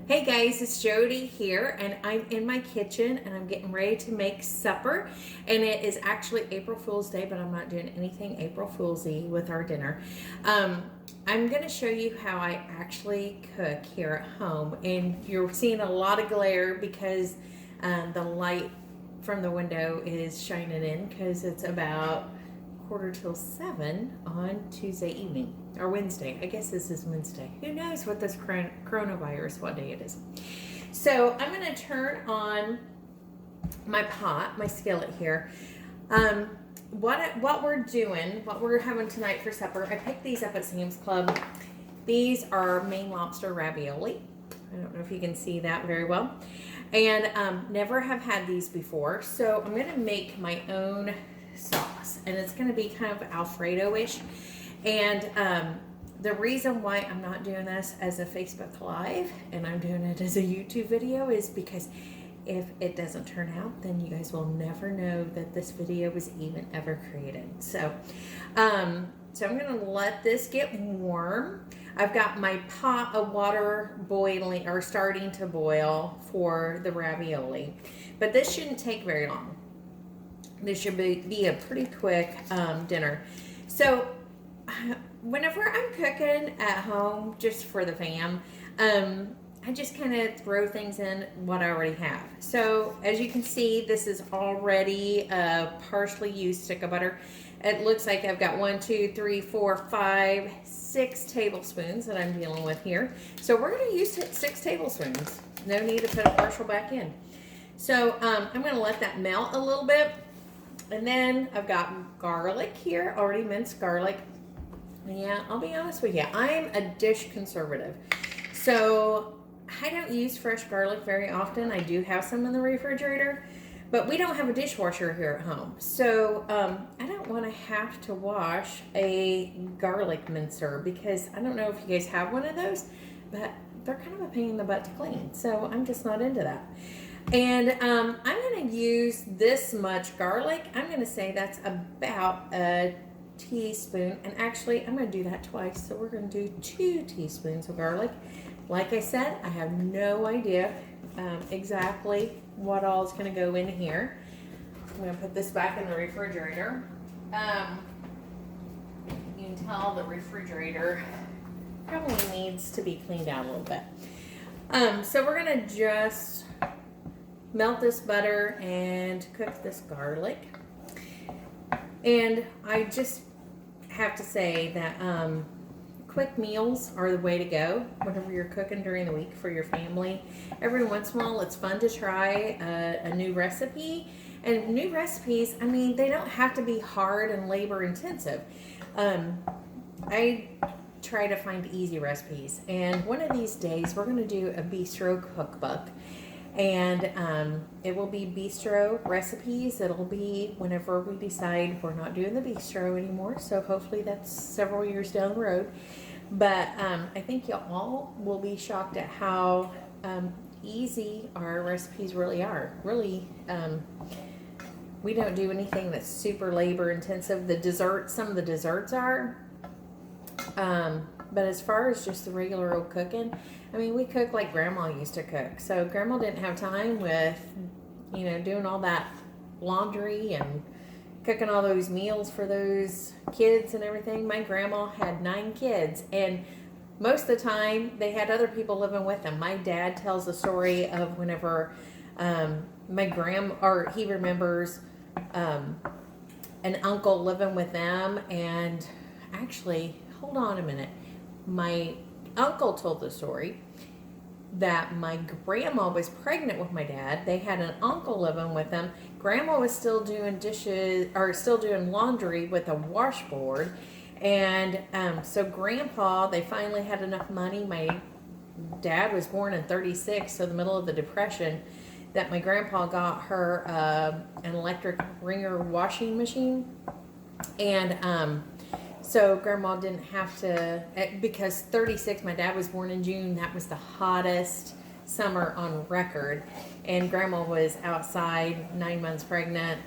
Hey guys, it's Jodi here, and I'm in my kitchen and I'm getting ready to make supper. And it is actually April Fool's Day, but I'm not doing anything April Fool's-y with our dinner. I'm going to show you how I actually cook here at home, and you're seeing a lot of glare because the light from the window is shining in because it's about 6:45 on Tuesday evening, or Wednesday. I guess this is Wednesday. Who knows what this coronavirus, what day it is. So I'm going to turn on my pot, my skillet here. What we're doing, what we're having tonight for supper, I picked these up at Sam's Club. These are Maine lobster ravioli. I don't know if you can see that very well. And never have had these before. So I'm going to make my own sauce, and it's going to be kind of Alfredo-ish. And the reason why I'm not doing this as a Facebook Live and I'm doing it as a YouTube video is because if it doesn't turn out, then you guys will never know that this video was even ever created. So I'm going to let this get warm. I've got my pot of water boiling, or starting to boil, for the ravioli, but this shouldn't take very long. This should be a pretty quick dinner. So whenever I'm cooking at home just for the fam, I just kind of throw things in what I already have. So as you can see, this is already a partially used stick of butter. It looks like I've got 1, 2, 3, 4, 5, 6 tablespoons that I'm dealing with here. So we're going to use 6 tablespoons. No need to put a partial back in. So I'm going to let that melt a little bit. And then I've got garlic here, already minced garlic. Yeah, I'll be honest with you, I'm a dish conservative. So I don't use fresh garlic very often. I do have some in the refrigerator, but we don't have a dishwasher here at home. So I don't want to have to wash a garlic mincer, because I don't know if you guys have one of those, but they're kind of a pain in the butt to clean. So I'm just not into that. And I'm going to use this much garlic. I'm going to say that's about a teaspoon. And actually, I'm going to do that twice. So we're going to do 2 teaspoons of garlic. Like I said, I have no idea exactly what all is going to go in here. I'm going to put this back in the refrigerator. You can tell the refrigerator probably needs to be cleaned out a little bit. So we're going to just melt this butter and cook this garlic. And I just have to say that quick meals are the way to go whenever you're cooking during the week for your family. Every once in a while, it's fun to try a new recipe. And new recipes, I mean, they don't have to be hard and labor intensive. I try to find easy recipes. And one of these days, we're going to do a bistro cookbook. And it will be bistro recipes. It'll be whenever we decide we're not doing the bistro anymore. So hopefully that's several years down the road. But I think you all will be shocked at how easy our recipes really are. Really, we don't do anything that's super labor intensive. The desserts, some of the desserts are. But as far as just the regular old cooking, I mean, we cook like Grandma used to cook. So Grandma didn't have time with, doing all that laundry and cooking all those meals for those kids and everything. My grandma had 9 kids, and most of the time they had other people living with them. My dad tells the story of whenever he remembers an uncle living with them, and actually, hold on a minute. My uncle told the story that my grandma was pregnant with my dad. They had an uncle living with them. Grandma was still doing laundry with a washboard. And so Grandpa, they finally had enough money. My dad was born in 36, so the middle of the Depression, that my grandpa got her an electric wringer washing machine. And so Grandma didn't have to, because 36, my dad was born in June, that was the hottest summer on record. And Grandma was outside, 9 months pregnant,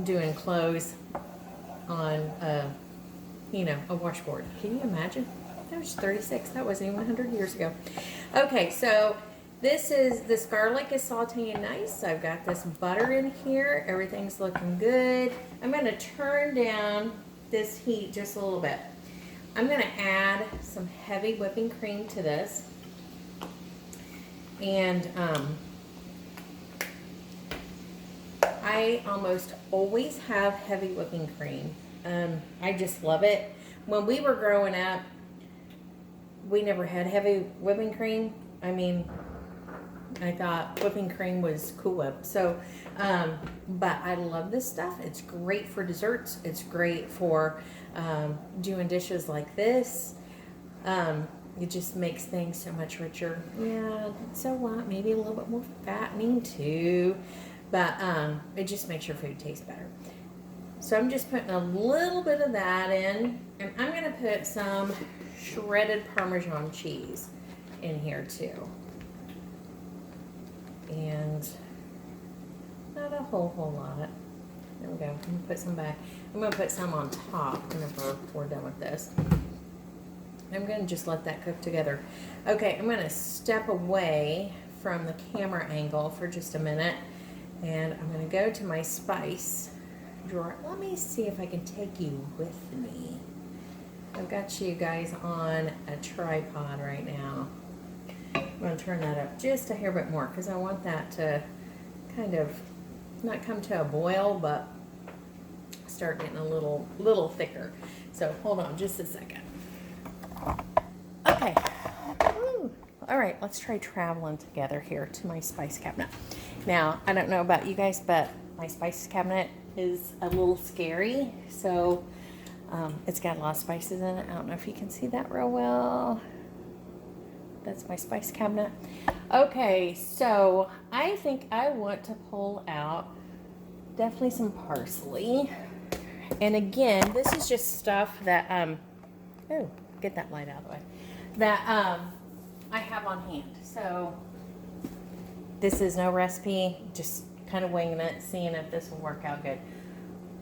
doing clothes on, a washboard. Can you imagine? That was 36. That wasn't even 100 years ago. Okay, so this garlic is sauteing nice. I've got this butter in here. Everything's looking good. I'm going to turn down this heat just a little bit. I'm going to add some heavy whipping cream to this. And I almost always have heavy whipping cream. I just love it. When we were growing up, we never had heavy whipping cream. I mean, I thought whipping cream was cool. So, but I love this stuff. It's great for desserts. It's great for doing dishes like this. It just makes things so much richer. Yeah, so what? Maybe a little bit more fattening too. But it just makes your food taste better. So I'm just putting a little bit of that in. And I'm going to put some shredded Parmesan cheese in here too. And not a whole lot. There we go. I'm going to put some back. I'm going to put some on top whenever we're done with this. I'm going to just let that cook together. Okay, I'm going to step away from the camera angle for just a minute. And I'm going to go to my spice drawer. Let me see if I can take you with me. I've got you guys on a tripod right now. I'm going to turn that up just a hair bit more because I want that to kind of not come to a boil, but start getting a little thicker. So hold on just a second. Okay. Woo. All right, let's try traveling together here to my spice cabinet. Now, I don't know about you guys, but my spice cabinet is a little scary. So it's got a lot of spices in it. I don't know if you can see that real well. That's my spice cabinet. Okay, so I think I want to pull out definitely some parsley. And again, this is just stuff that, oh, get that light out of the way, that I have on hand. So this is no recipe, just kind of winging it, seeing if this will work out good.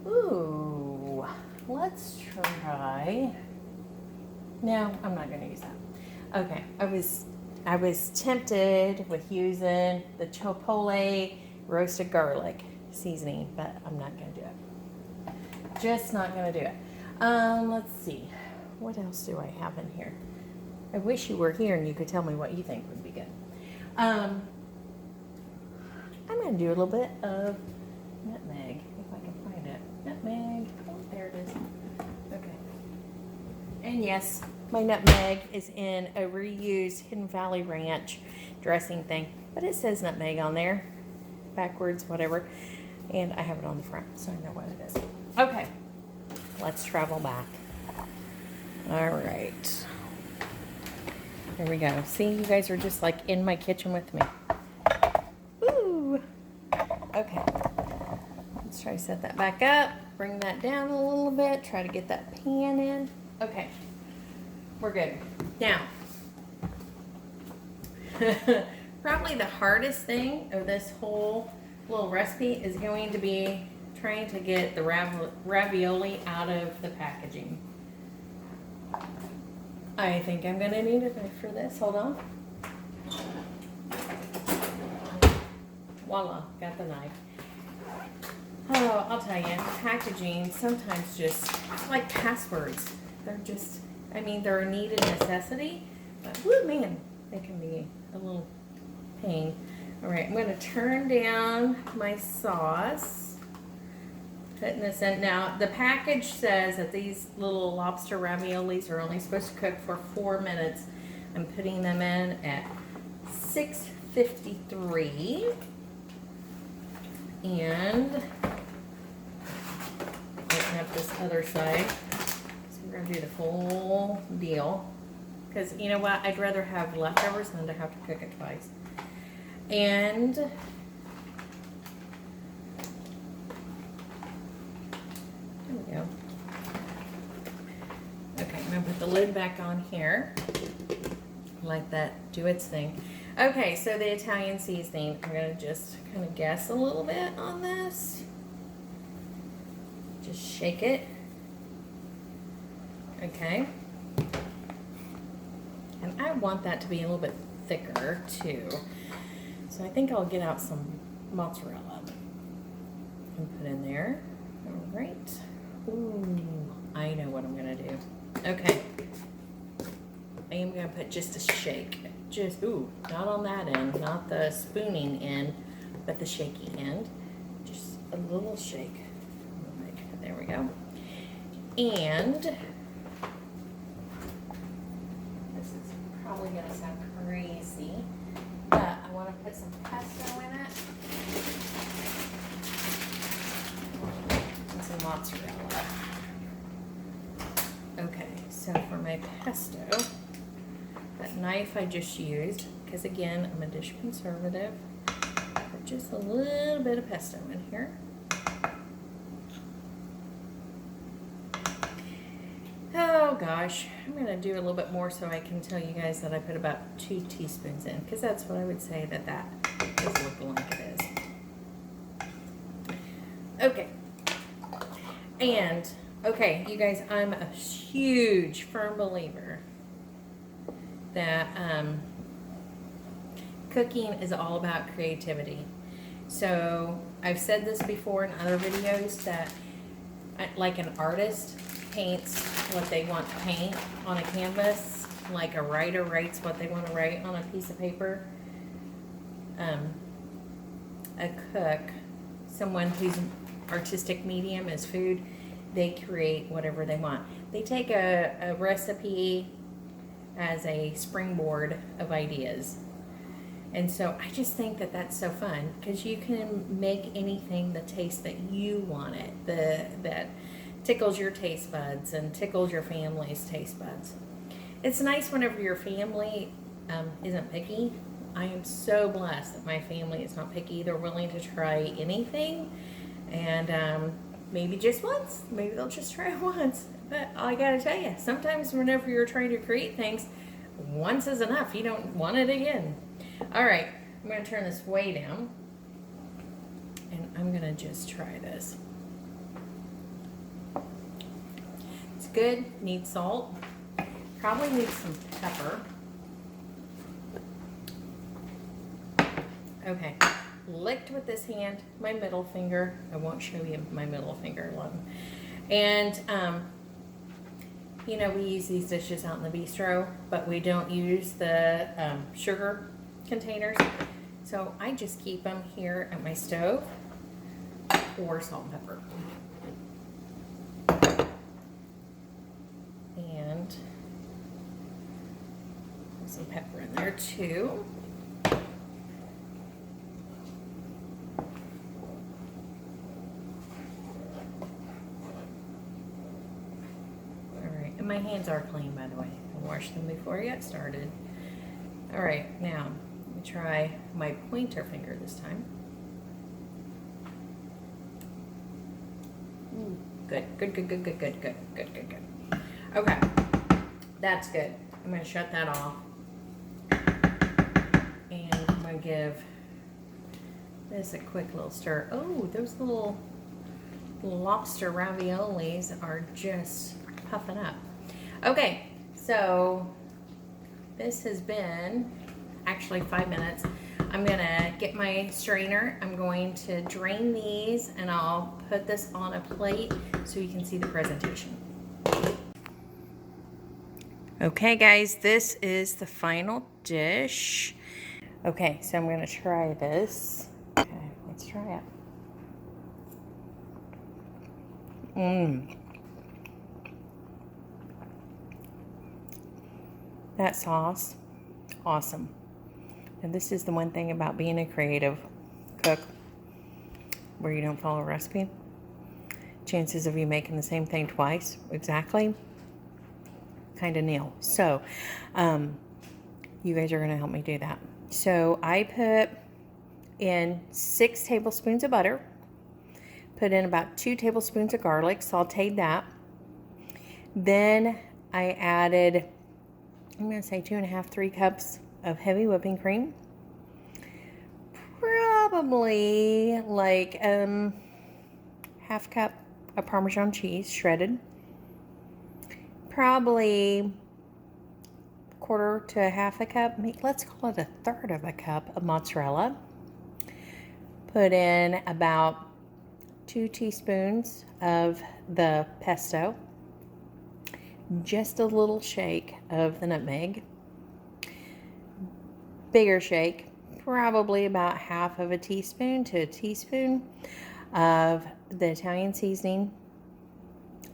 Ooh, let's try. No, I'm not going to use that. Okay, I was tempted with using the chipotle roasted garlic seasoning, but I'm not going to do it. Just not going to do it. Let's see. What else do I have in here? I wish you were here and you could tell me what you think would be good. I'm going to do a little bit of nutmeg, if I can find it. Nutmeg. Oh, there it is. Okay. And yes, my nutmeg is in a reused Hidden Valley Ranch dressing thing, but it says nutmeg on there, backwards, whatever, and I have it on the front, so I know what it is. Okay, let's travel back. All right, here we go. See, you guys are just like in my kitchen with me. Ooh. Okay, let's try to set that back up, bring that down a little bit, try to get that pan in. Okay. We're good. Now, probably the hardest thing of this whole little recipe is going to be trying to get the ravioli out of the packaging. I think I'm going to need a knife for this. Hold on. Voila, got the knife. Oh, I'll tell you, packaging sometimes just, it's like passwords. They're just, I mean, they're a needed necessity, but whoo, man, they can be a little pain. All right, I'm going to turn down my sauce, putting this in. Now, the package says that these little lobster raviolis are only supposed to cook for 4 minutes. I'm putting them in at 653, and open up this other side. We're going to do the full deal because you know what, I'd rather have leftovers than to have to cook it twice. And there we go. Okay, I'm going to put the lid back on here, let that do its thing. Okay, so the Italian seasoning, I'm going to just kind of guess a little bit on this. Just shake it. Okay. And I want that to be a little bit thicker too. So I think I'll get out some mozzarella and put in there. All right. Ooh, I know what I'm gonna do. Okay. I am gonna put just a shake. Just, ooh, not on that end, not the spooning end, but the shaky end. Just a little shake. There we go. And this is probably gonna sound crazy, but I wanna put some pesto in it. And some mozzarella. Okay, so for my pesto, that knife I just used, because again, I'm a dish conservative, put just a little bit of pesto in here. Oh gosh, I'm going to do a little bit more so I can tell you guys that I put about 2 teaspoons in, because that's what I would say that is looking like it is. Okay. And, okay, you guys, I'm a huge, firm believer that cooking is all about creativity. So, I've said this before in other videos that, like an artist paints what they want to paint on a canvas, like a writer writes what they want to write on a piece of paper. A cook, someone whose artistic medium is food, they create whatever they want. They take a recipe as a springboard of ideas. And so I just think that that's so fun, because you can make anything the taste that you want it, that tickles your taste buds and tickles your family's taste buds. It's nice whenever your family isn't picky. I am so blessed that my family is not picky. They're willing to try anything, and maybe just once. Maybe they'll just try it once. But I gotta tell you, sometimes whenever you're trying to create things, once is enough. You don't want it again. All right, I'm gonna turn this way down, and I'm gonna just try this. Good. Need salt. Probably need some pepper. Okay. Licked with this hand, my middle finger. I won't show you my middle finger alone. And, you know, we use these dishes out in the bistro, but we don't use the sugar containers. So I just keep them here at my stove for salt and pepper. And some pepper in there too. Alright, and my hands are clean, by the way. I washed them before I got started. Alright, now let me try my pointer finger this time. Good, good, good, good, good, good, good, good, good, good. Okay, that's good. I'm going to shut that off. And I'm going to give this a quick little stir. Oh, those little lobster raviolis are just puffing up. Okay, so this has been actually 5 minutes. I'm going to get my strainer. I'm going to drain these, and I'll put this on a plate so you can see the presentation. Okay guys, this is the final dish. Okay, so I'm gonna try this. Okay, let's try it. That sauce, awesome. And this is the one thing about being a creative cook where you don't follow a recipe. Chances of you making the same thing twice exactly, kind of nil. So you guys are going to help me do that. So I put in 6 tablespoons of butter, put in about 2 tablespoons of garlic, sauteed that. Then I added, I'm going to say 2.5, 3 cups of heavy whipping cream. Probably like half cup of Parmesan cheese, shredded. Probably quarter to a half a cup, let's call it a third of a cup of mozzarella. Put in about 2 teaspoons of the pesto, just a little shake of the nutmeg, bigger shake, probably about half of a teaspoon to a teaspoon of the Italian seasoning,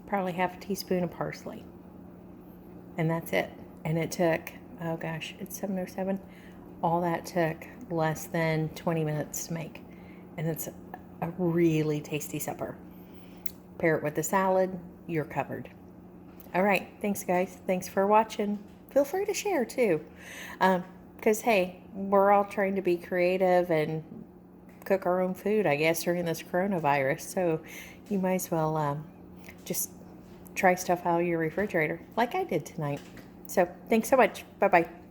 probably half a teaspoon of parsley, and that's it. And it took, oh gosh, it's 7:07. All that took less than 20 minutes to make, and it's a really tasty supper. Pair it with a salad, you're covered. All right, thanks guys. Thanks for watching. Feel free to share too, because hey, we're all trying to be creative and cook our own food, I guess, during this coronavirus. So you might as well just try stuff out of your refrigerator like I did tonight. So thanks so much. Bye-bye.